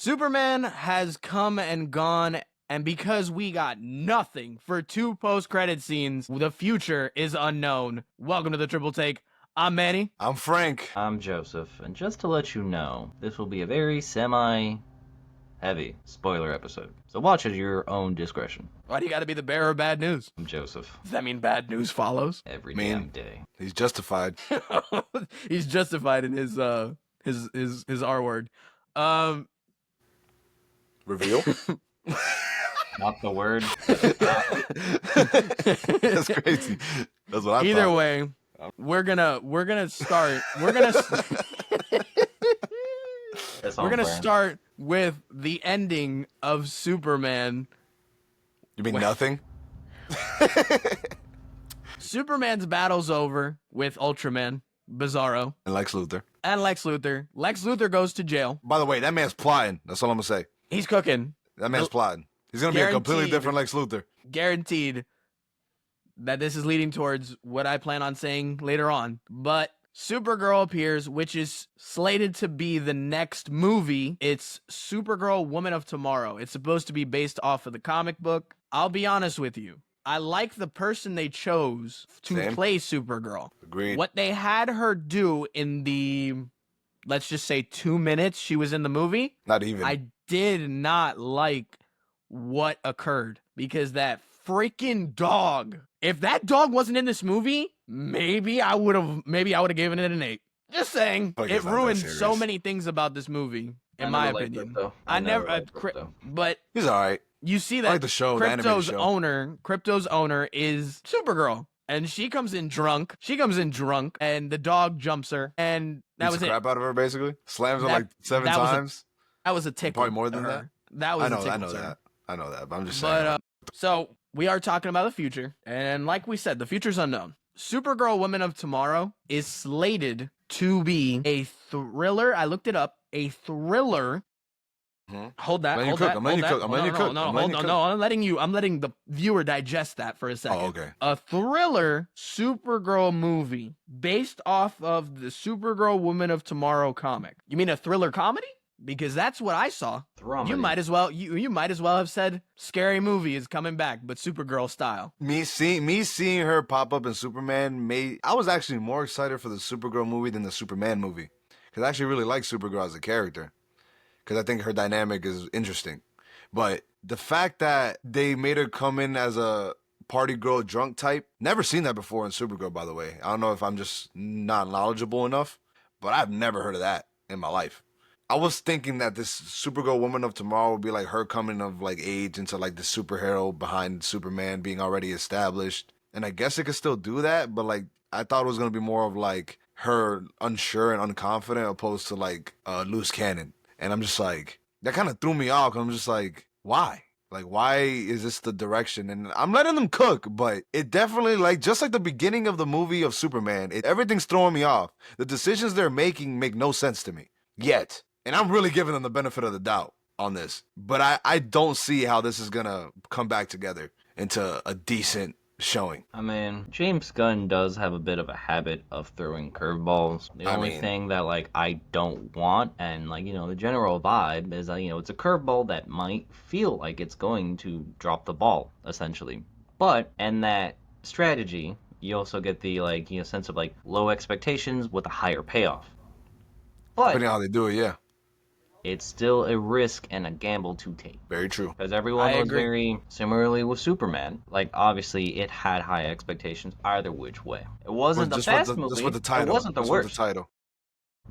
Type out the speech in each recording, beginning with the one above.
Superman has come and gone, and because we got nothing for 2 post-credit scenes, the future is unknown. Welcome to the Triple Take. I'm Manny. I'm Frank. I'm Joseph, and just to let you know, this will be a very semi-heavy spoiler episode. So watch at your own discretion. Why do you gotta be the bearer of bad news? I'm Joseph. Does that mean bad news follows? Every damn day. He's justified. He's justified in his R word. Reveal? Not the word. That's crazy. That's what I Either thought. way, we're gonna start start with the ending of Superman. You mean nothing? Superman's battle's over with Ultraman, Bizarro, And Lex Luthor. and Lex Luthor. Lex Luthor goes to jail. By the way, that man's plotting. That's all I'm gonna say. He's cooking. That man's plotting. He's gonna be a completely Guaranteed. different Lex Luthor. Guaranteed that this is leading towards what I plan on saying later on. But Supergirl appears, which is slated to be the next movie. It's Supergirl Woman of Tomorrow. It's supposed to be based off of the comic book. I'll be honest with you. I like the person they chose to Same. play Supergirl. Agreed. What they had her do in the, let's just say 2 minutes she was in the movie, Not even. I did not like what occurred because that freaking dog, if that dog wasn't in this movie, maybe I would have given it an 8. Just saying, Like, it it's not that ruined so serious. many things about this movie, in my opinion. I never I never, liked it, though. but He's all right. you see I that like the show, the animated show. Crypto's owner is Supergirl. And she comes in drunk, and the dog jumps her, and that Beats was the it. crap out of her, basically. Slams her That- like 7 that was a times. That was a tickle. Probably more to than her. that. That was I a know tickle to her. that. I know that, but I'm just saying. But so we are talking about the future, and like we said, the future's unknown. Supergirl Woman of Tomorrow is slated to be a thriller. I looked it up. A thriller. Mhm. Hold that. I'm letting Hold you that. cook. I'm letting you cook. I'm letting you cook. No, I'm hold letting you on. cook. No, I'm letting the viewer digest that for a second. Oh, okay. A thriller Supergirl movie based off of the Supergirl Woman of Tomorrow comic. You mean a thriller comedy? Because that's what I saw. You might as well have said scary movie is coming back, but Supergirl style. Me seeing her pop up in Superman I was actually more excited for the Supergirl movie than the Superman movie. Because I actually really like Supergirl as a character. Because I think her dynamic is interesting. But the fact that they made her come in as a party girl drunk type, never seen that before in Supergirl, by the way. I don't know if I'm just not knowledgeable enough, but I've never heard of that in my life. I was thinking that this Supergirl Woman of Tomorrow would be like her coming of like age into like the superhero behind Superman being already established. And I guess it could still do that, but like I thought it was going to be more of like her unsure and unconfident opposed to like loose cannon. And I'm just like, that kind of threw me off. I'm just like, why? Like, why is this the direction? And I'm letting them cook, but it definitely, like, just like the beginning of the movie of Superman, everything's throwing me off. The decisions they're making make no sense to me yet. And I'm really giving them the benefit of the doubt on this. But I don't see how this is going to come back together into a decent showing. I mean, James Gunn does have a bit of a habit of throwing curveballs. The only thing that, like, I don't want, and, like, you know, the general vibe is, you know, it's a curveball that might feel like it's going to drop the ball, essentially. But, in that strategy, you also get the, like, you know, sense of, like, low expectations with a higher payoff. But Depending on how they do it, yeah. it's still a risk and a gamble to take. Very true. Because everyone I was agree. very similarly with Superman. Like, obviously, it had high expectations either which way. It wasn't the best movie. Just with the title. It wasn't the Just worst. with the title.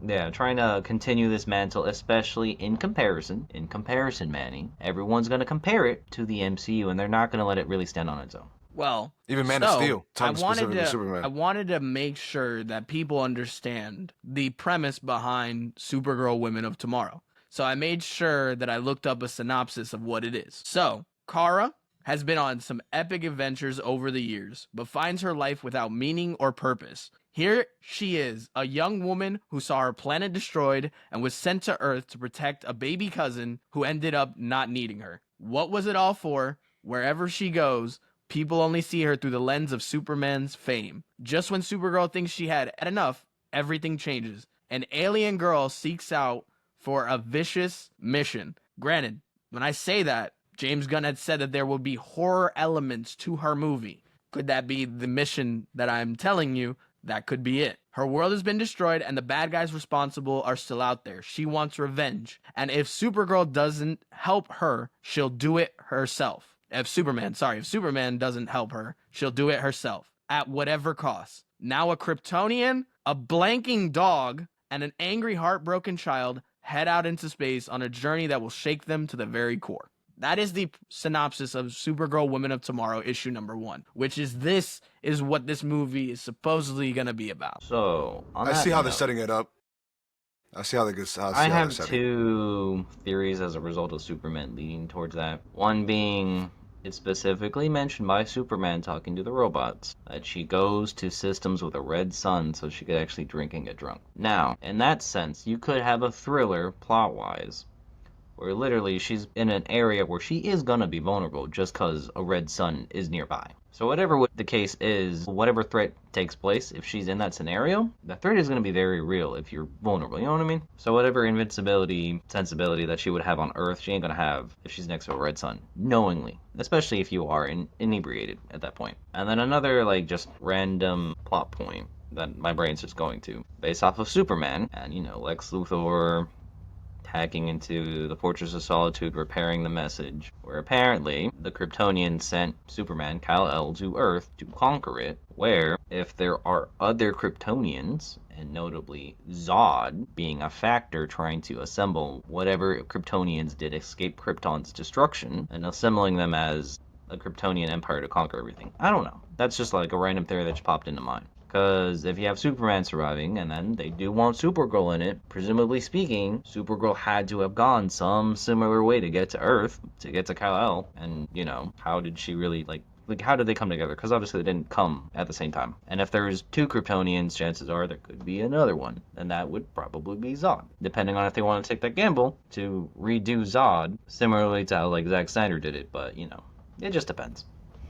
Yeah, trying to continue this mantle, especially in comparison. In comparison, Manny. Everyone's going to compare it to the MCU, and they're not going to let it really stand on its own. Well, Even Man of Steel. Talking specifically to I Superman. wanted to make sure that people understand the premise behind Supergirl Women of Tomorrow. So I made sure that I looked up a synopsis of what it is. So, Kara has been on some epic adventures over the years, but finds her life without meaning or purpose. Here she is, a young woman who saw her planet destroyed and was sent to Earth to protect a baby cousin who ended up not needing her. What was it all for? Wherever she goes, people only see her through the lens of Superman's fame. Just when Supergirl thinks she had enough, everything changes. An alien girl seeks out for a vicious mission. Granted, when I say that, James Gunn had said that there will be horror elements to her movie. Could that be the mission that I'm telling you? That could be it. Her world has been destroyed and the bad guys responsible are still out there. She wants revenge. And if Supergirl doesn't help her, she'll do it herself. If Superman doesn't help her, she'll do it herself at whatever cost. Now a Kryptonian, a blanking dog, and an angry, heartbroken child head out into space on a journey that will shake them to the very core. That is the synopsis of Supergirl Women of Tomorrow issue number 1, which is what this movie is supposedly going to be about. So, I see how they're setting it up. I see how they get. I have two theories as a result of Superman leading towards that. One being, it's specifically mentioned by Superman talking to the robots that she goes to systems with a red sun so she could actually drink and get drunk. Now, in that sense, you could have a thriller plot-wise where literally she's in an area where she is gonna be vulnerable just because a red sun is nearby. So whatever the case is, whatever threat takes place, if she's in that scenario, the threat is gonna be very real if you're vulnerable, you know what I mean? So whatever invincibility, sensibility that she would have on Earth, she ain't gonna have if she's next to a red sun, knowingly. Especially if you are inebriated at that point. And then another, just random plot point that my brain's just going to, based off of Superman, and, Lex Luthor hacking into the Fortress of Solitude, repairing the message, where apparently the Kryptonians sent Superman, Kal-El, to Earth to conquer it, where if there are other Kryptonians, and notably Zod being a factor trying to assemble whatever Kryptonians did escape Krypton's destruction, and assembling them as a Kryptonian empire to conquer everything. I don't know. That's just a random theory that just popped into mind. Because if you have Superman surviving, and then they do want Supergirl in it, presumably speaking, Supergirl had to have gone some similar way to get to Earth, to get to Kal-El, and, how did she really, how did they come together? Because obviously they didn't come at the same time. And if there's two Kryptonians, chances are there could be another one, and that would probably be Zod. Depending on if they want to take that gamble to redo Zod, similarly to how, Zack Snyder did it, but, it just depends.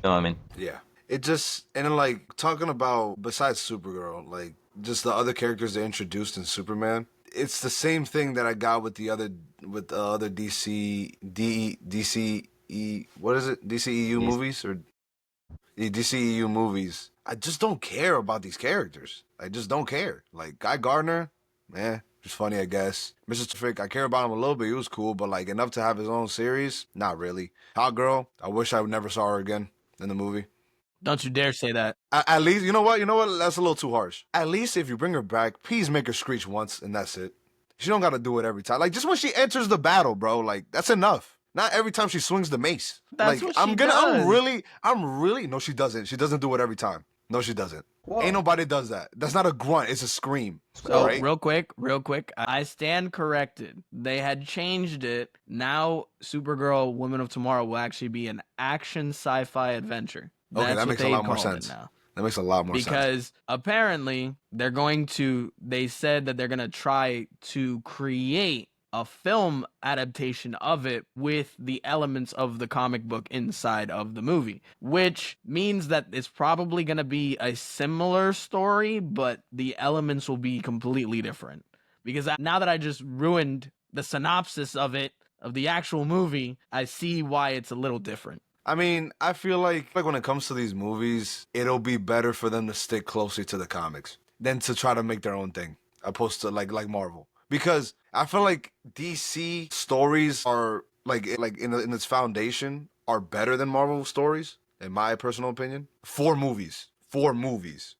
You know what I mean? Yeah. It just, and then talking about, besides Supergirl, just the other characters they introduced in Superman, it's the same thing that I got with the other DCEU movies, or the DCEU movies. I just don't care about these characters. I just don't care. Guy Gardner, just funny, I guess. Mr. Frick, I care about him a little bit. He was cool, but enough to have his own series? Not really. Hot Girl, I wish I never saw her again in the movie. Don't you dare say that. At least, you know what? That's a little too harsh. At least if you bring her back, please make her screech once, and that's it. She don't got to do it every time. Just when she enters the battle, bro. That's enough. Not every time she swings the mace. That's what she does. I'm really. No, she doesn't. She doesn't do it every time. No, she doesn't. Whoa. Ain't nobody does that. That's not a grunt. It's a scream. So right? real quick. I stand corrected. They had changed it. Now, Supergirl, Women of Tomorrow will actually be an action sci-fi adventure. Okay, that makes a lot more sense. That makes a lot more sense. Because apparently they said that they're going to try to create a film adaptation of it with the elements of the comic book inside of the movie, which means that it's probably going to be a similar story, but the elements will be completely different. Because now that I just ruined the synopsis of the actual movie, I see why it's a little different. I mean, I feel like when it comes to these movies, it'll be better for them to stick closely to the comics than to try to make their own thing, opposed to like Marvel. Because I feel like DC stories are in its foundation are better than Marvel stories, in my personal opinion. Four movies.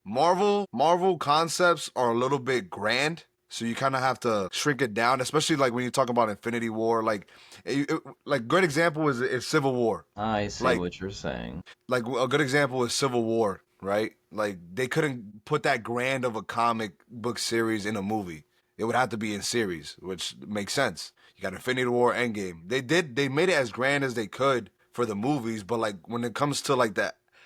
Marvel concepts are a little bit grand. So you kind of have to shrink it down, especially when you talk about Infinity War. Great example is Civil War. I see what you're saying. A good example is Civil War, right? They couldn't put that grand of a comic book series in a movie. It would have to be in series, which makes sense. You got Infinity War, Endgame. They made it as grand as they could for the movies, but when it comes to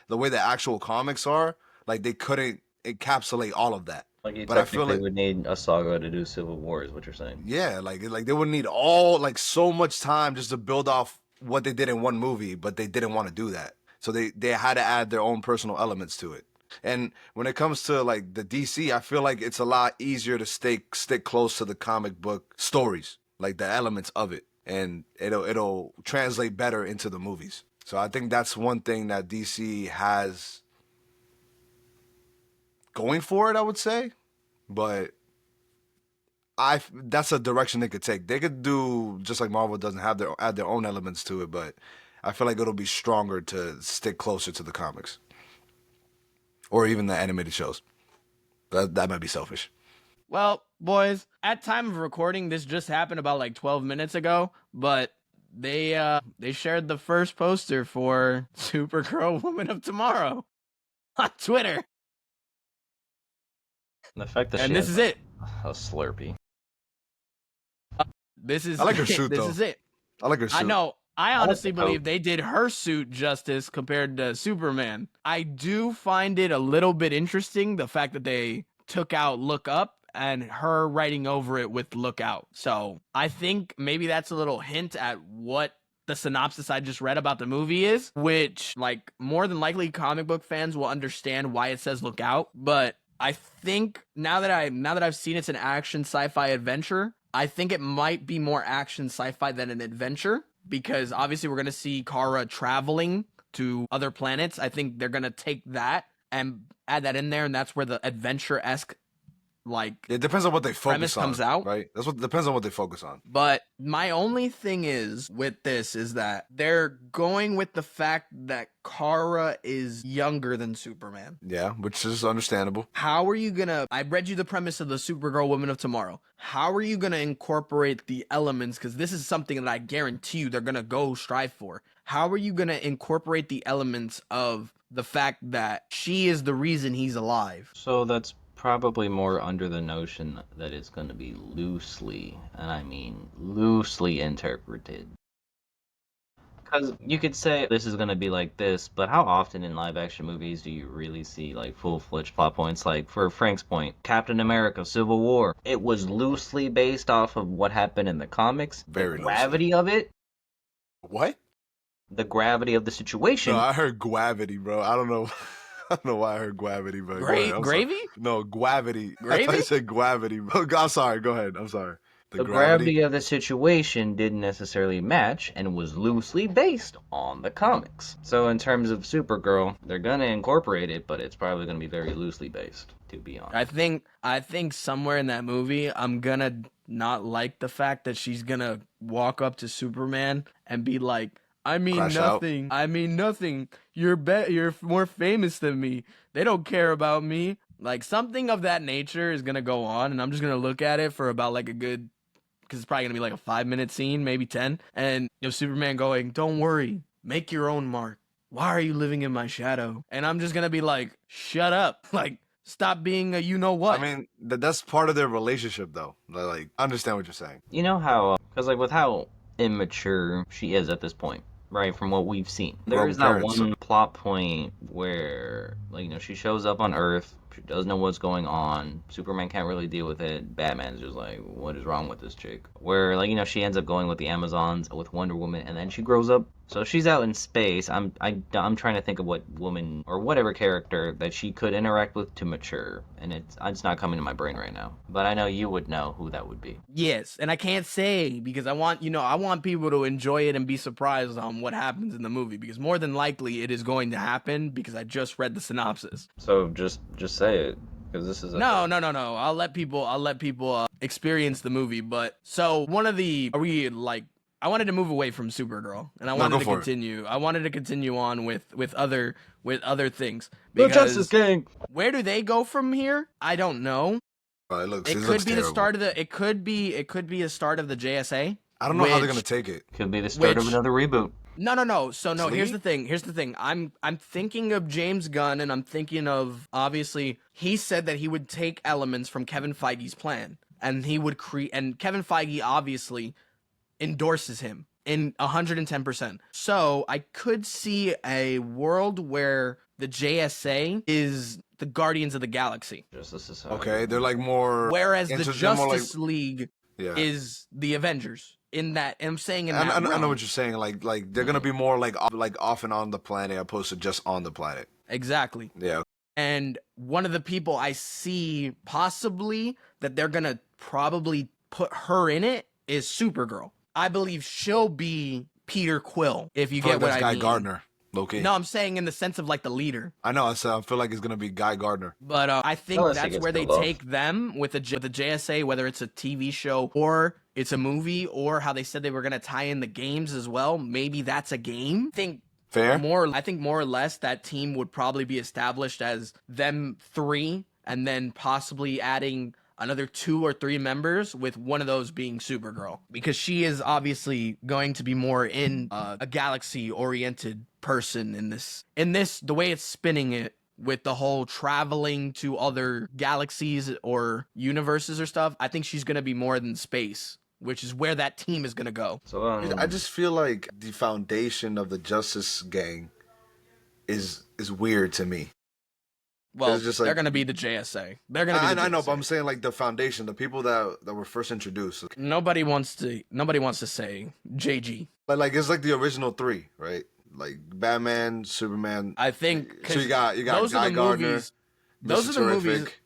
the way the actual comics are, they couldn't encapsulate all of that. But I feel they would need a saga to do Civil War, is what you're saying. Yeah, they would need all so much time just to build off what they did in one movie, but they didn't want to do that. So they had to add their own personal elements to it. And when it comes to the DC, I feel like it's a lot easier to stick close to the comic book stories. like the elements of it, and it'll translate better into the movies. So I think that's one thing that DC has going for it, I would say. But that's a direction they could take. They could do just like Marvel doesn't have add their own elements to it, but I feel like it'll be stronger to stick closer to the comics or even the animated shows. That might be selfish. Well, boys, at time of recording, this just happened about like 12 minutes ago, but they shared the first poster for Supergirl Woman of Tomorrow on Twitter. The fact that And she this has is it. a Slurpee. This is I like her suit, this though. is it. I like her suit. I know. I like honestly the coat. believe they did her suit justice compared to Superman. I do find it a little bit interesting, the fact that they took out Look Up and her writing over it with Look Out. So I think maybe that's a little hint at what the synopsis I just read about the movie is, which, like, more than likely comic book fans will understand why it says Look Out. But I think now that I've seen it's an action sci-fi adventure, I think it might be more action sci-fi than an adventure, because obviously we're going to see Kara traveling to other planets. I think they're going to take that and add that in there, and that's where the adventure-esque, like, It depends on what they premise focus on, comes out. right? That's what depends on what they focus on. But my only thing is with this is that they're going with the fact that Kara is younger than Superman. Yeah, which is understandable. How are you gonna, I read you the premise of the Supergirl Woman of Tomorrow. How are you gonna incorporate the elements? Because this is something that I guarantee you they're gonna go strive for. How are you gonna incorporate the elements of the fact that she is the reason he's alive? So that's probably more under the notion that it's going to be loosely, and I mean loosely interpreted. Because you could say this is going to be like this, but how often in live action movies do you really see like full-fledged plot points? Like for Frank's point, Captain America Civil War. It was loosely based off of what happened in the comics. Very the gravity of it, What? the gravity of the situation. No, I heard gravity, bro. I don't know. I don't know why I heard gravity, but go ahead. I'm Gravy? sorry. No, gravity. I Gravy? thought you said gravity, bro. I'm sorry. Go ahead. I'm sorry. The gravity of the situation didn't necessarily match and was loosely based on the comics. So in terms of Supergirl, they're gonna incorporate it, but it's probably gonna be very loosely based, to be honest. I think somewhere in that movie, I'm gonna not like the fact that she's gonna walk up to Superman and be like, I mean Crash out. nothing. I mean nothing. You're more famous than me. They don't care about me. Like, something of that nature is gonna go on, and I'm just gonna look at it for about like a good, because it's probably gonna be like a 5-minute scene, maybe 10, and Superman going, "Don't worry, make your own mark. Why are you living in my shadow?" And I'm just gonna be like, "Shut up! Like, stop being a you know what." I mean, that's part of their relationship, though. Like, I understand what you're saying. You know how, because like with how immature she is at this point, right, from what we've seen, there is not parents. one plot point where, like, you know, she shows up on Earth, she doesn't know what's going on, Superman can't really deal with it, Batman's just like, what is wrong with this chick? Where, like, you know, she ends up going with the Amazons, with Wonder Woman, and then she grows up. So she's out in space. I'm trying to think of what woman or whatever character that she could interact with to mature, and it's not coming to my brain right now. But I know you would know who that would be. Yes, and I can't say because I want people to enjoy it and be surprised on what happens in the movie, because more than likely it is going to happen because I just read the synopsis. So just say it, because this is a No. I'll let people experience the movie. But so I wanted to move away from Supergirl, and I wanted to continue. I wanted to continue on with other things. The Justice Gang. Where do they go from here? I don't know. It It could be the start of the. It could be a start of the JSA. I don't know how they're gonna take it. Could be the start of another reboot. No. So no, Sleep? here's the thing. I'm thinking of James Gunn, and I'm thinking of, obviously, he said that he would take elements from Kevin Feige's plan, and he would create, and Kevin Feige obviously endorses him in 110%. So I could see a world where the JSA is the Guardians of the Galaxy, Justice is Okay, they're like more. whereas the they're more Justice League Yeah. is the Avengers. In that, and I'm saying in that I know realm. what you're saying. Like they're gonna be more like off and on the planet, opposed to just on the planet. Exactly. Yeah. And one of the people I see possibly that they're gonna probably put her in it is Supergirl. I believe she'll be Peter Quill, if you I feel get like what that's I Guy mean. Gardner, low-key. No, I'm saying in the sense of like the leader. I know. I feel like it's gonna be Guy Gardner. But I think Unless he that's gets where they killed off. take them with the JSA, whether it's a TV show or it's a movie, or how they said they were going to tie in the games as well. Maybe that's a game. Fair. I think more or less that team would probably be established as them three, and then possibly adding another 2 or 3 members, with one of those being Supergirl, because she is obviously going to be more in a galaxy oriented person in this the way it's spinning it, with the whole traveling to other galaxies or universes or stuff. I think she's going to be more than space, which is where that team is going to go. So I just feel like the foundation of the Justice Gang is weird to me. Well, It's just they're like- going to be the JSA. They're going to be the I know, JSA. but I'm saying like the foundation, the people that were first introduced. Nobody wants to say JG. Like it's like the original 3, right? Like Batman, Superman. I think So you got those Guy are the Gardner, movies. Those Mr. are the movies. Terrific,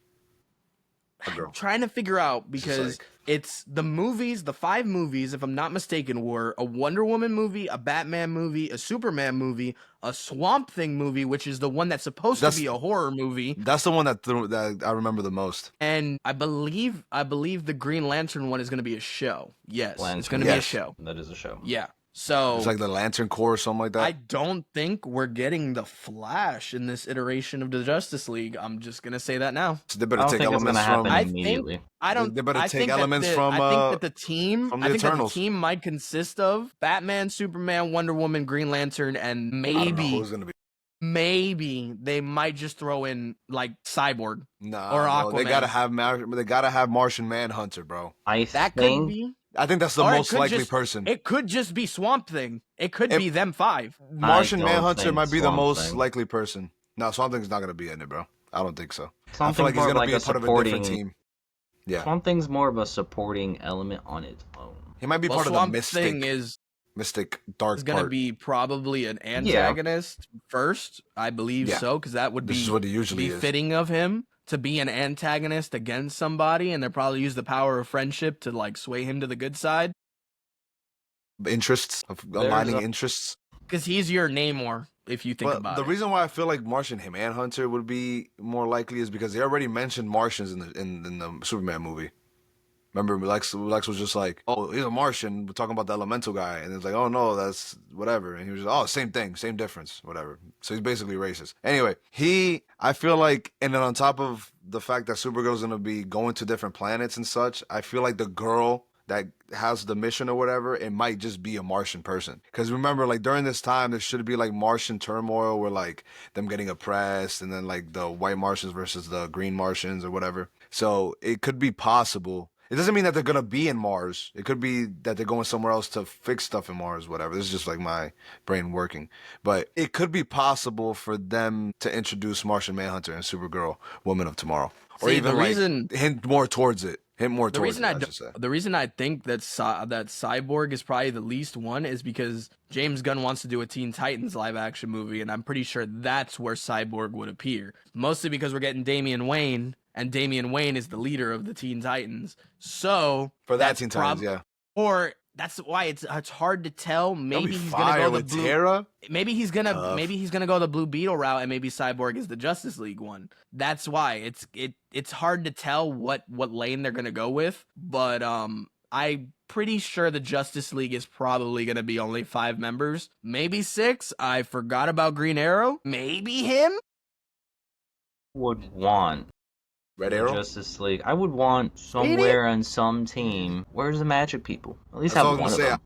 a girl. I'm trying to figure out, Just because like- it's the movies, the 5 movies, if I'm not mistaken, were a Wonder Woman movie, a Batman movie, a Superman movie, a Swamp Thing movie, which is the one that's supposed to be a horror movie, That's the one that I remember the most. and I believe the Green Lantern one is going to be a show. Yes, it's Lantern. going to be a Yes. show. that is a show. Yeah. So It's like the Lantern Corps or something like that. I don't think we're getting the Flash in this iteration of the Justice League. I'm just gonna say that now. So they better I don't take think it's elements gonna from. happen I think- immediately. I don't. They better I take think that elements the- from, I think that the team. from the I think that the Eternals. team might consist of Batman, Superman, Wonder Woman, Green Lantern, and I don't know maybe, who's gonna be. maybe they might just throw in like Cyborg. Nah, or bro, they Aquaman. gotta have Martian Manhunter, bro. I That could think be. I think that's the Or it most could likely just- person. It could just be Swamp Thing. It could It- be them 5. Martian I don't Manhunter think might be the Swamp most Thing. likely person. No, Swamp Thing's not gonna be in it, bro. I don't think so. I Swamp feel like Thing's he's more gonna like be a a part of a different supporting. team. Yeah, Swamp Thing's more of a supporting element on its own. he might be Well, part of Swamp the Thing mystic, is dark going to part. be probably an antagonist first. I believe Yeah. so, because that would This be is what he usually be is. fitting of him to be an antagonist against somebody, and they'll probably use the power of friendship to like sway him to the good side, Interests of There's aligning a- interests. because he's your Namor if you think But about the it. reason why I feel like Martian Manhunter would be more likely is because they already mentioned Martians in the Superman movie. Remember, Lex was just like, "Oh, he's a Martian." We're talking about the elemental guy, and it's like, "Oh no, that's whatever." And he was just, "Oh, same thing, same difference, whatever." So he's basically racist. Anyway, I feel like, and then on top of the fact that Supergirl's gonna be going to different planets and such, I feel like the girl that has the mission or whatever, it might just be a Martian person. Because remember, like during this time, there should be like Martian turmoil where like them getting oppressed, and then like the white Martians versus the green Martians or whatever. So it could be possible. It doesn't mean that they're gonna be in Mars. It could be that they're going somewhere else to fix stuff in Mars, whatever. This is just like my brain working. But it could be possible for them to introduce Martian Manhunter and Supergirl, Woman of Tomorrow, or See, even the like reason- hint more towards it. Hint more The towards reason it. I I do- should say. the reason I think that that Cyborg is probably the least one is because James Gunn wants to do a Teen Titans live action movie, and I'm pretty sure that's where Cyborg would appear. Mostly because we're getting Damian Wayne, and Damian Wayne is the leader of the Teen Titans. So For that that's Teen Titans, yeah. Or that's why it's hard to tell. That'd Maybe be he's fire gonna go the with blue. Tara. Maybe he's gonna go the Blue Beetle route, and maybe Cyborg is the Justice League one. That's why it's hard to tell what lane they're gonna go with. But I'm pretty sure the Justice League is probably gonna be only 5 members, maybe 6. I forgot about Green Arrow. Maybe him. Would want Red Arrow. Justice League. I would want somewhere on some team. Where's the magic people? At least That's have what I one was of gonna say. them.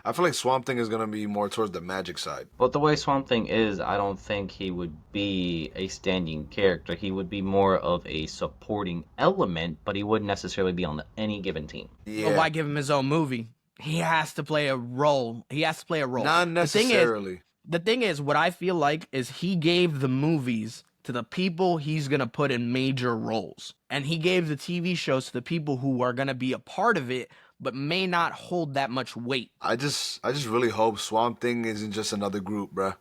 I feel like Swamp Thing is gonna be more towards the magic side. But the way Swamp Thing is, I don't think he would be a standing character. He would be more of a supporting element, but he wouldn't necessarily be on any given team. Yeah, But why give him his own movie? He has to play a role. not necessarily. The thing is, what I feel like is he gave the movies to the people he's going to put in major roles. And he gave the TV shows to the people who are going to be a part of it, but may not hold that much weight. I just really hope Swamp Thing isn't just another group, bruh.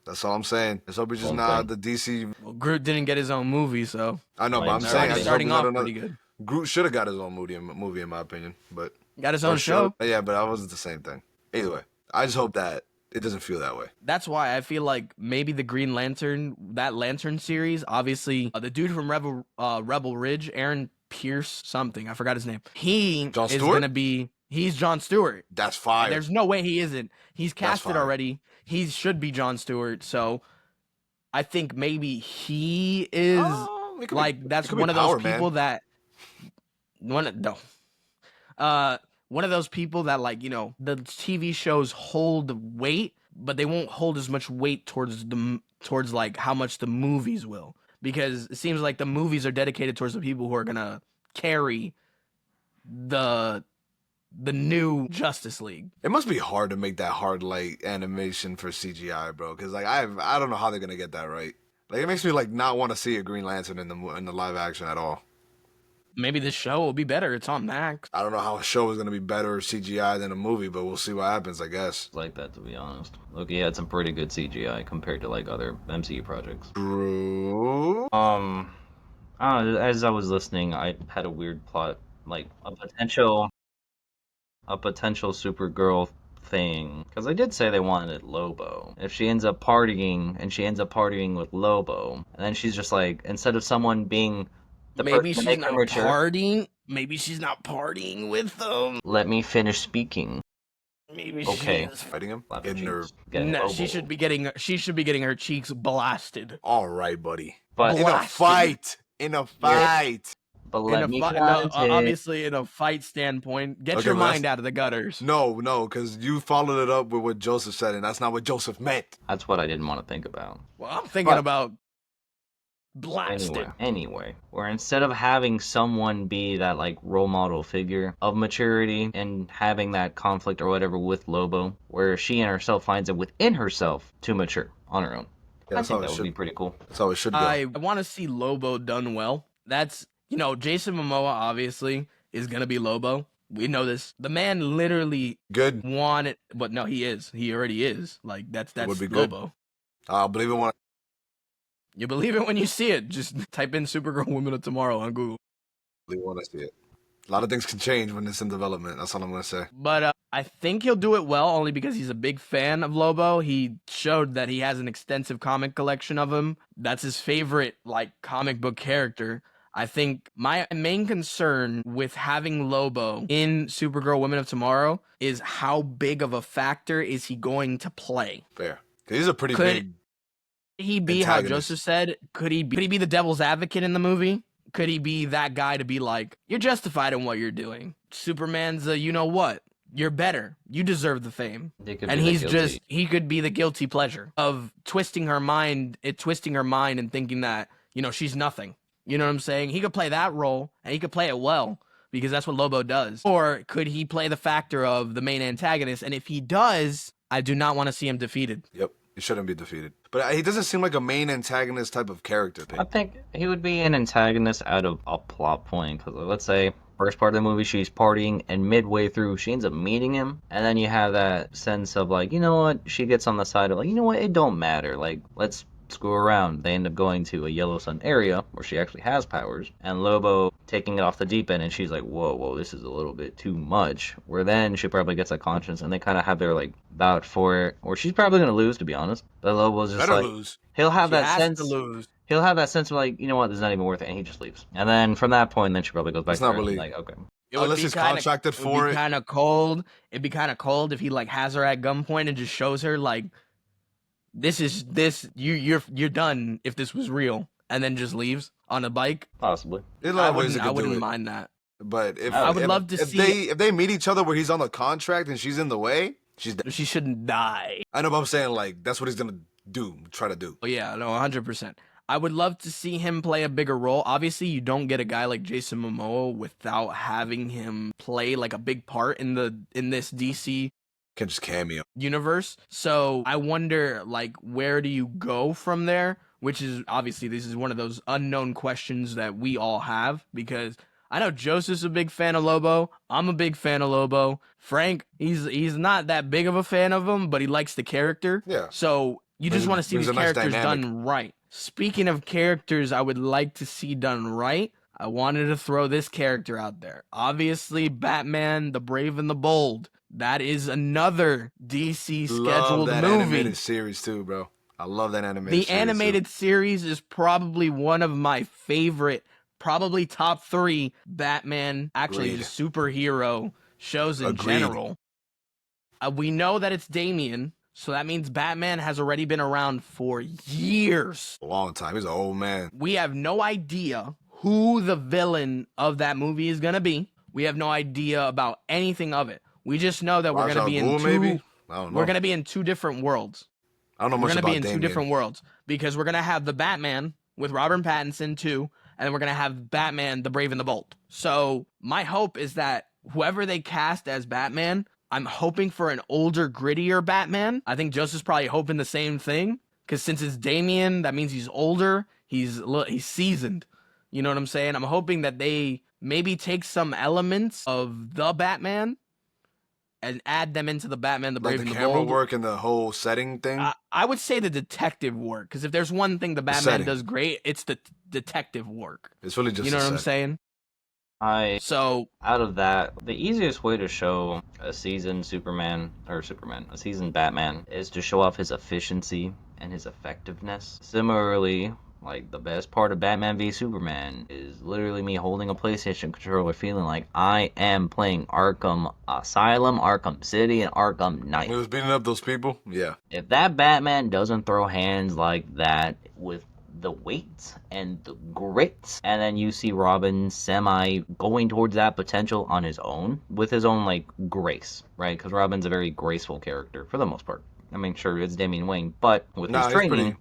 That's all I'm saying. Let's hope it's just Swamp not Thing. the DC. Well, Groot didn't get his own movie, so I know, but I'm They're saying I already just hope starting it's not off another- pretty good. Groot should have got his own movie, in my opinion. But Got his own show. Yeah, but that wasn't the same thing. Either way, I just hope that it doesn't feel that way. That's why I feel like maybe the Green Lantern, that Lantern series, obviously the dude from Rebel Ridge, Aaron Pierce something, I forgot his name. He John is Stewart? gonna be. He's John Stewart. That's fire. There's no way he isn't. He's casted fire. already. He should be John Stewart. So I think maybe he is like that's one of those people that one of those people that, like, you know, the TV shows hold weight, but they won't hold as much weight towards like how much the movies will, because it seems like the movies are dedicated towards the people who are gonna carry the new Justice League. It must be hard to make that hard light animation for CGI, bro. Because like I don't know how they're gonna get that right. Like it makes me like not want to see a Green Lantern in the live action at all. Maybe this show will be better. It's on Max. I don't know how a show is gonna be better CGI than a movie, but we'll see what happens, I guess. Like that, to be honest. Loki had some pretty good CGI compared to like other MCU projects. True. I don't know, as I was listening, I had a weird plot, like a potential Supergirl thing, because they did say they wanted Lobo. If she ends up partying with Lobo, and then she's just like, instead of someone being maybe she's not partying. Maybe she's not partying with them. Let me finish speaking. Maybe okay. She's fighting him. No, she should be getting her cheeks blasted. All right, buddy. But in a fight. But let me obviously, in a fight standpoint, get your mind out of the gutters. No, because you followed it up with what Joseph said, and that's not what Joseph meant. That's what I didn't want to think about. Well, I'm thinking about blasted. Anyway, where instead of having someone be that like role model figure of maturity and having that conflict or whatever with Lobo, where she and herself finds it within herself to mature on her own. Yeah, I think that would be pretty cool. That's how it should go. I want to see Lobo done well. That's, you know, Jason Momoa obviously is gonna be Lobo. We know this. The man literally wanted, but no, he is. He already is. Like that's would be Lobo. Good. I'll believe it when you believe it when you see it. Just type in Supergirl Women of Tomorrow on Google. I want to see it. A lot of things can change when it's in development. That's all I'm going to say. But I think he'll do it well, only because he's a big fan of Lobo. He showed that he has an extensive comic collection of him. That's his favorite, like, comic book character. I think my main concern with having Lobo in Supergirl Women of Tomorrow is how big of a factor is he going to play? Fair. Because he's a pretty big... He be how Joseph said? Could he be the devil's advocate in the movie? Could he be that guy to be like, you're justified in what you're doing? Superman's you know what? You're better. You deserve the fame. And he could be the guilty pleasure of twisting her mind and thinking that, you know, she's nothing. You know what I'm saying? He could play that role, and he could play it well, because that's what Lobo does. Or could he play the factor of the main antagonist? And if he does, I do not want to see him defeated. Yep. He shouldn't be defeated. But he doesn't seem like a main antagonist type of character. I think he would be an antagonist out of a plot point. Because let's say, first part of the movie, she's partying, and midway through, she ends up meeting him. And then you have that sense of, like, you know what? She gets on the side of, like, you know what? It don't matter. Like, let's screw around. They end up going to a Yellow Sun area where she actually has powers, and Lobo taking it off the deep end, and she's like, whoa, this is a little bit too much. Where then she probably gets a conscience, and they kind of have their like bout for it, or she's probably gonna lose, to be honest. But Lobo's just lose. He'll have that sense to lose. He'll have that sense of like, you know what, this is not even worth it, and he just leaves. And then from that point, then she probably goes back to her and like, okay. Unless he's contracted for it. It'd be kind of cold. It'd be kind of cold if he like has her at gunpoint and just shows her like, you're done if this was real, and then just leaves on a bike. Possibly. I wouldn't mind that. But if I would love to see if they meet each other where he's on the contract and she's in the way, she shouldn't die. I know, but I'm saying like that's what he's gonna try to do. Oh yeah, no, 100%. I would love to see him play a bigger role. Obviously, you don't get a guy like Jason Momoa without having him play like a big part in this DC can just cameo universe. So I wonder, like, where do you go from there? Which is obviously, this is one of those unknown questions that we all have, because I know Joseph's a big fan of Lobo. I'm a big fan of Lobo. Frank, he's not that big of a fan of him, but he likes the character. Yeah. So you just want to see these characters done right. Speaking of characters I would like to see done right, I wanted to throw this character out there. Obviously, Batman, the Brave and the Bold. That is another DC Love scheduled that movie. animated series too, bro. I love that animated The series animated too. series is probably one of my favorite, probably top 3 Batman, actually Agreed. just superhero shows in Agreed. general. We know that it's Damian, so that means Batman has already been around for years. A long time. He's an old man. We have no idea who the villain of that movie is going to be. We have no idea about anything of it. We just know that we're Ra's going to al be Ghul, in maybe? I don't know. we're going to be in 2 different worlds. I don't know We're much going to be about in Damien. 2 different worlds because we're going to have the Batman with Robert Pattinson too, and then we're going to have Batman the Brave and the Bold. So, my hope is that whoever they cast as Batman, I'm hoping for an older, grittier Batman. I think Joseph's probably hoping the same thing because since it's Damian, that means he's older, he's seasoned. You know what I'm saying? I'm hoping that they maybe take some elements of the Batman and add them into the Batman, the Like Brave the and the camera Bold. work and the whole setting thing. I would say the detective work, because if there's one thing the Batman setting. does great, it's the detective work. It's really just You know the what I'm setting. saying? So Out of that, the easiest way to show a seasoned a seasoned Batman is to show off his efficiency and his effectiveness. Similarly, like the best part of Batman v Superman is literally me holding a PlayStation controller feeling like I am playing Arkham Asylum, Arkham City, and Arkham Knight. He was beating up those people. Yeah. If that Batman doesn't throw hands like that with the weight and the grit, and then you see Robin semi going towards that potential on his own with his own like grace, right? Because Robin's a very graceful character for the most part. I mean, sure, it's Damian Wayne, but with his training,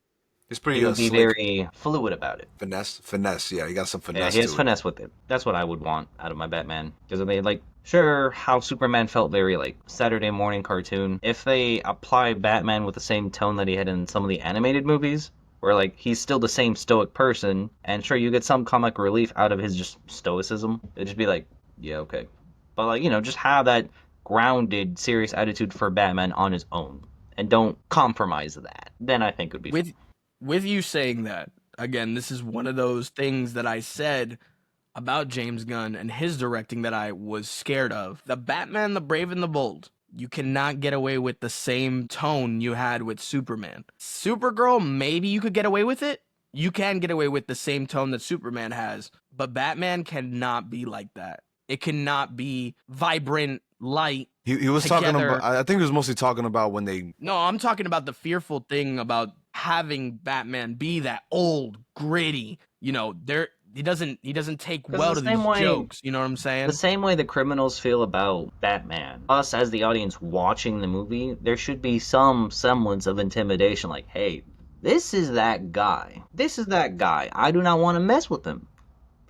he's he pretty would be slick. very fluid about it. Finesse. Yeah, he got some Yeah, finesse he has to it. finesse with it. That's what I would want out of my Batman. Because they like, sure, how Superman felt very like Saturday morning cartoon. If they apply Batman with the same tone that he had in some of the animated movies, where like he's still the same stoic person, and sure you get some comic relief out of his just stoicism. It'd just be like, yeah, okay. But like, just have that grounded, serious attitude for Batman on his own. And don't compromise that. Then I think it would be with you saying that, again, this is one of those things that I said about James Gunn and his directing that I was scared of. The Batman, the Brave and the Bold. You cannot get away with the same tone you had with Superman. Supergirl, maybe you could get away with it. You can get away with the same tone that Superman has, but Batman cannot be like that. It cannot be vibrant, light. He was together. talking about. I think he was mostly talking about when they. No, I'm talking about the fearful thing about having Batman be that old, gritty. He doesn't take well to these jokes. You know what I'm saying? The same way the criminals feel about Batman. Us as the audience watching the movie, there should be some semblance of intimidation. Like, hey, this is that guy. This is that guy. I do not want to mess with him.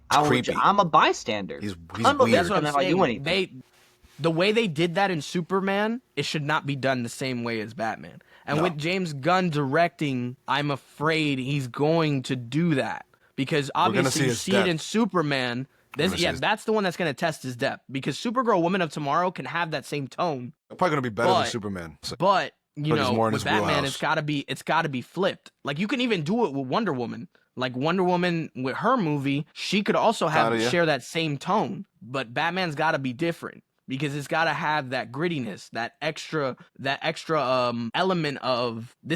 Creepy. I'm a bystander. He's I'm weird. That's what I'm saying. do anything. The way they did that in Superman, it should not be done the same way as Batman. And with James Gunn directing, I'm afraid he's going to do that. Because obviously you see it in Superman. That's the one that's going to test his depth. Because Supergirl, Woman of Tomorrow can have that same tone. Probably going to be better than Superman. But, with Batman, wheelhouse. it's got to be flipped. Like, you can even do it with Wonder Woman. Like, Wonder Woman, with her movie, she could also share that same tone. But Batman's got to be different. Because it's got to have that grittiness, that extra element of I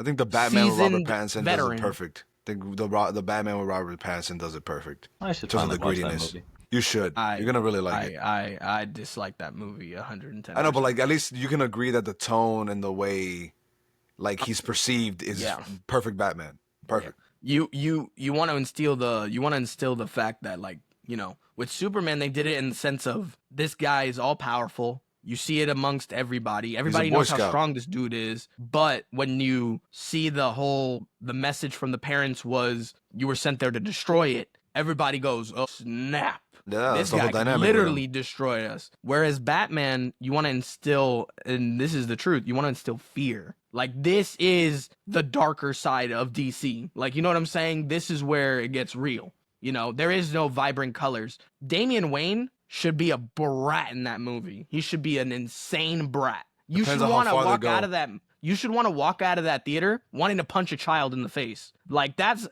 think the Batman with Robert Pattinson veteran. does it perfect. The Batman with Robert Pattinson does it perfect. I should in terms of the finally watch that grittiness. movie. You should. You're gonna really like it. I dislike that movie 110%. I know, but like at least you can agree that the tone and the way, like he's perceived, is perfect Batman. Perfect. Yeah. You want to instill the fact that with Superman they did it in the sense of this guy is all powerful. You see it amongst everybody. Everybody knows how strong this dude is. But when you see the message from the parents was you were sent there to destroy it, everybody goes, oh, snap. Yeah, this guy literally destroyed us. Whereas Batman, you want to instill, and this is the truth, you want to instill fear. Like, this is the darker side of DC. Like, you know what I'm saying? This is where it gets real. There is no vibrant colors. Damian Wayne should be a brat in that movie. He should be an insane brat. You should want to walk out of that. You should want to walk out of that theater wanting to punch a child in the face. Like, that's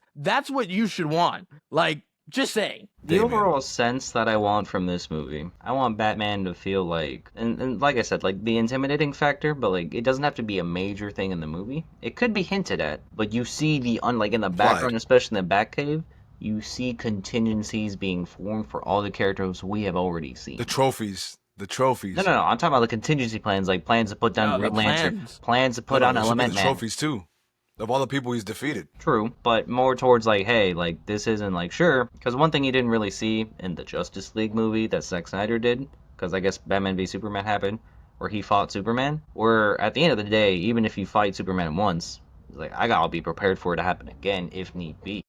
what you should want. Like, Just saying. The Damien. overall sense that I want from this movie, I want Batman to feel like, and like I said, like the intimidating factor, but like it doesn't have to be a major thing in the movie. It could be hinted at, but you see like in the background, especially in the Batcave, you see contingencies being formed for all the characters we have already seen. The trophies. The trophies. No. I'm talking about the contingency plans, like plans to put down Green Lantern, plans to put on Element the Man. trophies too. Of all the people he's defeated. True, but more towards like, hey, like this isn't like sure, because one thing you didn't really see in the Justice League movie that Zack Snyder did, because I guess Batman v Superman happened, where he fought Superman, where at the end of the day, even if you fight Superman once, it's like I gotta be prepared for it to happen again if need be.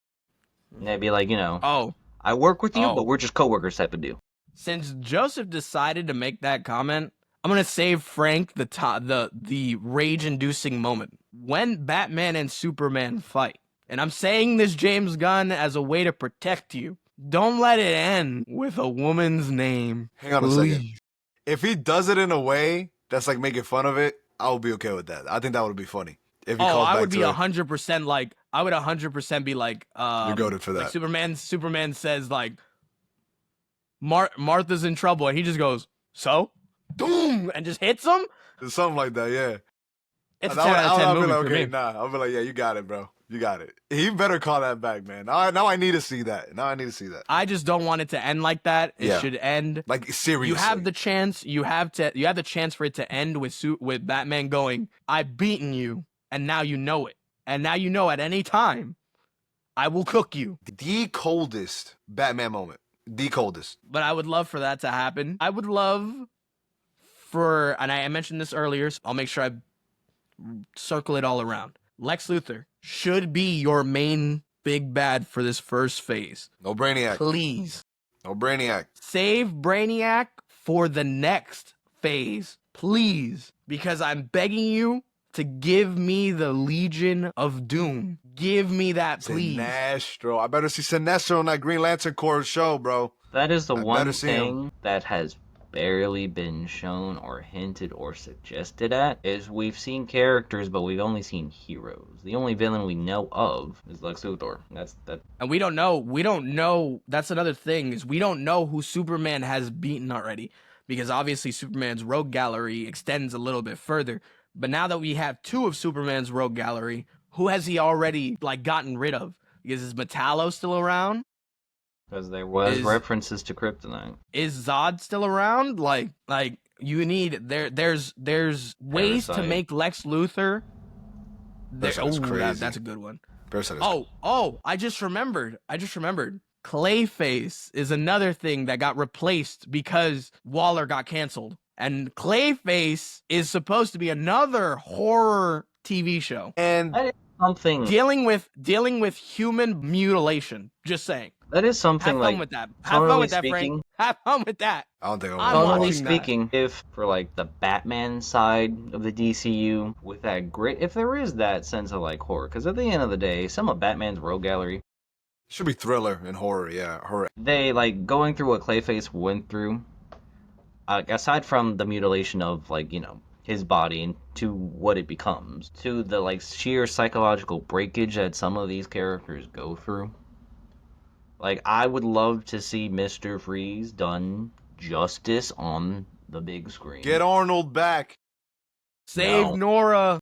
And they'd be like, I work with you, but we're just coworkers type of deal. Since Joseph decided to make that comment, I'm gonna save Frank the rage-inducing moment when Batman and Superman fight. And I'm saying this, James Gunn, as a way to protect you. Don't let it end with a woman's name. Hang on a second. If he does it in a way that's like making fun of it, I would be okay with that. I think that would be funny. If he calls I would back be to 100% like, I would 100% be like, you're goated for that. Like Superman says like, Martha's in trouble, and he just goes, so? Boom! And just hits him? Something like that, yeah. It's a 10 out of 10 movie like, for me. Nah, I'll be like, yeah, you got it, bro. You got it. He better call that back, man. Now I need to see that. I just don't want it to end like that. It should end like seriously. You have the chance. You have the chance for it to end with Batman going, "I've beaten you, and now you know it. And now you know at any time, I will cook you." The coldest Batman moment. The coldest. But I would love for that to happen. I would love for, and I mentioned this earlier, so I'll make sure I circle it all around. Lex Luthor should be your main big bad for this first phase. No Brainiac. Please. No Brainiac. Save Brainiac for the next phase. Please. Because I'm begging you to give me the Legion of Doom. Give me that, please. Sinestro. I better see Sinestro on that Green Lantern Corps show, bro. That is the one thing that has barely been shown or hinted or suggested at, is we've seen characters, but we've only seen heroes. The only villain we know of is Lex Luthor. That's that. And we don't know. That's another thing, is we don't know who Superman has beaten already. Because obviously Superman's rogue gallery extends a little bit further. But now that we have two of Superman's rogue gallery, who has he already gotten rid of? Because is Metallo still around? Because there was references to Kryptonite. Is Zod still around? Like you need there's ways to make Lex Luthor. That's a good one. I just remembered. Clayface is another thing that got replaced because Waller got canceled. And Clayface is supposed to be another horror TV show. And that is something dealing with human mutilation. Just saying. That is something Have like fun with that. Have fun with that, Frank. Have fun with that. I don't think Totally speaking, if for like the Batman side of the DCU with that grit, if there is that sense of like horror, because at the end of the day, some of Batman's rogue gallery should be thriller and horror, yeah, horror. They like going through what Clayface went through. Aside from the mutilation of his body and to what it becomes, to the sheer psychological breakage that some of these characters go through. I would love to see Mr. Freeze done justice on the big screen. Get Arnold back. Save Nora.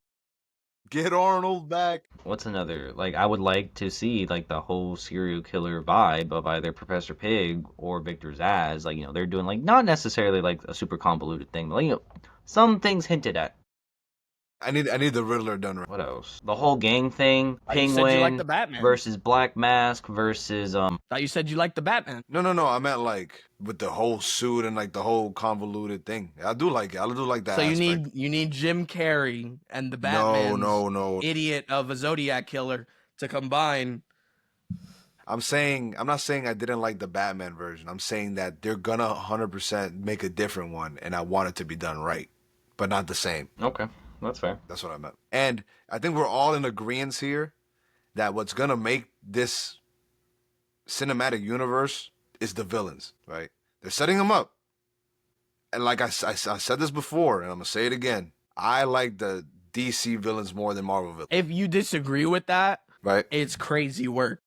Get Arnold back. What's another? I would like to see the whole serial killer vibe of either Professor Pig or Victor Zsasz. They're doing not necessarily a super convoluted thing, but some things hinted at. I need the Riddler done right. What else? The whole gang thing. Penguin you liked the Batman versus Black Mask versus Thought you said you liked the Batman. No. I meant with the whole suit and the whole convoluted thing. I do like it. I do like that. So aspect. you need Jim Carrey and the Batman. No. Idiot of a Zodiac killer to combine. I'm not saying I didn't like the Batman version. I'm saying that they're gonna 100% make a different one, and I want it to be done right, but not the same. Okay. That's fair. That's what I meant. And I think we're all in agreement here that what's going to make this cinematic universe is the villains, right? They're setting them up. And I said this before, and I'm going to say it again. I like the DC villains more than Marvel villains. If you disagree with that, right? It's crazy work.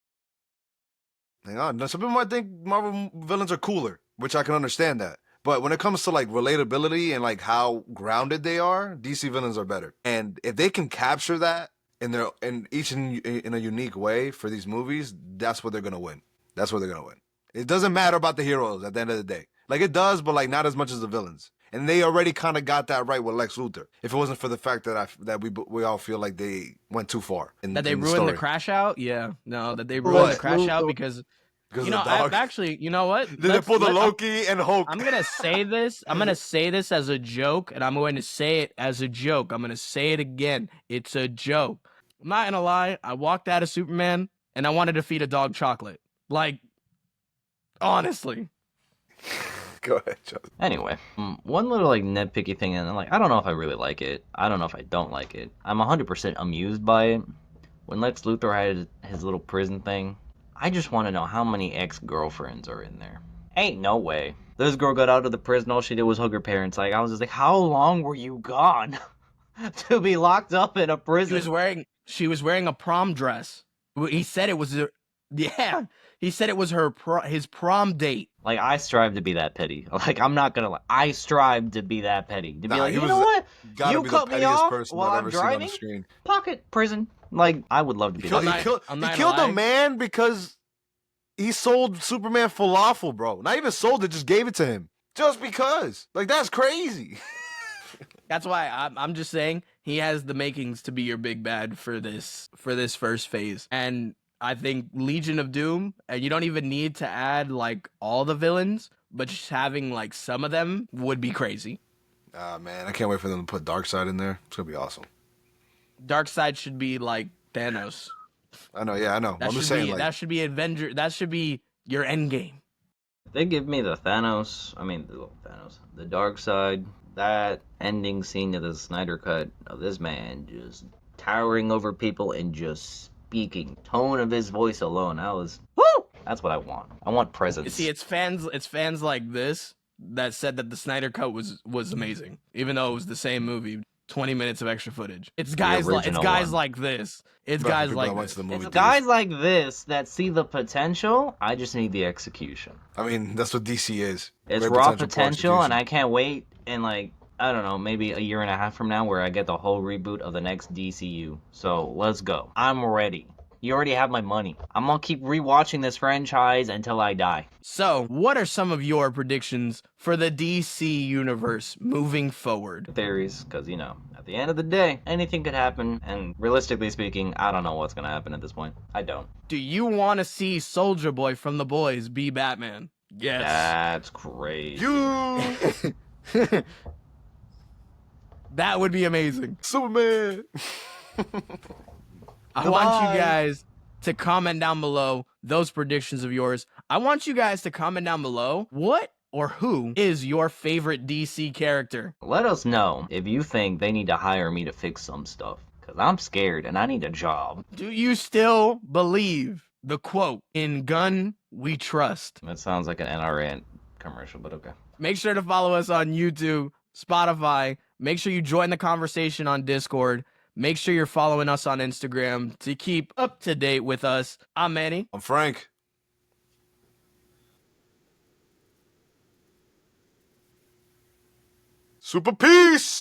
Hang on. Now, some people might think Marvel villains are cooler, which I can understand that. But when it comes to like relatability and like how grounded they are, DC villains are better. And if they can capture that in a unique way for these movies, that's what they're gonna win. That's what they're gonna win. It doesn't matter about the heroes at the end of the day. Like it does, but like not as much as the villains. And they already kind of got that right with Lex Luthor. If it wasn't for the fact that we all feel like they went too far that they ruined the Crash Out. Yeah, no, that they ruined What? the Crash Out because you know, of the dog? actually, you know what? Did they pull the Loki and Hulk? I'm gonna say this. I'm gonna say this as a joke, and I'm going to say it as a joke. I'm gonna say it again. It's a joke. I'm not gonna lie. I walked out of Superman, and I wanted to feed a dog chocolate. Like, honestly. Go ahead, Justin. Anyway, one little like nitpicky thing, and like I don't know if I really like it. I don't know if I don't like it. I'm 100% amused by it. When Lex Luthor had his little prison thing, I just want to know how many ex-girlfriends are in there. Ain't no way. This girl got out of the prison, all she did was hug her parents. Like, I was just like, how long were you gone to be locked up in a prison? She was wearing a prom dress. He said it was he said it was his prom date. Like, I strive to be that petty. Like, I'm not gonna lie. I strive to be that petty. To be like, you know what? You cut me off while I'm driving? Pocket prison. Like, I would love to be that. He killed a man because he sold Superman falafel, bro. Not even sold it, just gave it to him. Just because. Like, that's crazy. That's why I'm just saying he has the makings to be your big bad for this first phase. And I think Legion of Doom, and you don't even need to add like all the villains, but just having like some of them would be crazy. Man, I can't wait for them to put Darkseid in there. It's gonna be awesome. Darkseid should be like Thanos. I know, yeah, I know. I'm just saying, like, that should be Avenger. That should be your end game. If they give me the Darkseid, that ending scene of the Snyder Cut of this man just towering over people and just speaking, tone of his voice alone, that's what I want. I want presence. You see, it's fans like this that said that the Snyder Cut was amazing, even though it was the same movie, 20 minutes of extra footage. It's guys like this. It's guys like this that see the potential. I just need the execution. I mean, that's what DC is. It's raw potential, and I can't wait. And like, I don't know, maybe a year and a half from now, where I get the whole reboot of the next DCU. So let's go. I'm ready. You already have my money. I'm gonna keep rewatching this franchise until I die. So, what are some of your predictions for the DC universe moving forward? Theories, because, you know, at the end of the day, anything could happen, and realistically speaking, I don't know what's gonna happen at this point. I don't. Do you want to see Soldier Boy from The Boys be Batman? Yes. That's crazy. That would be amazing. Superman. I want you guys to comment down below those predictions of yours. I want you guys to comment down below what or who is your favorite DC character. Let us know if you think they need to hire me to fix some stuff, because I'm scared and I need a job. Do you still believe the quote, "In Gunn, we trust"? That sounds like an NRA commercial, but okay. Make sure to follow us on YouTube, Spotify. Make sure you join the conversation on Discord. Make sure you're following us on Instagram to keep up to date with us. I'm Manny. I'm Frank. Super Peace!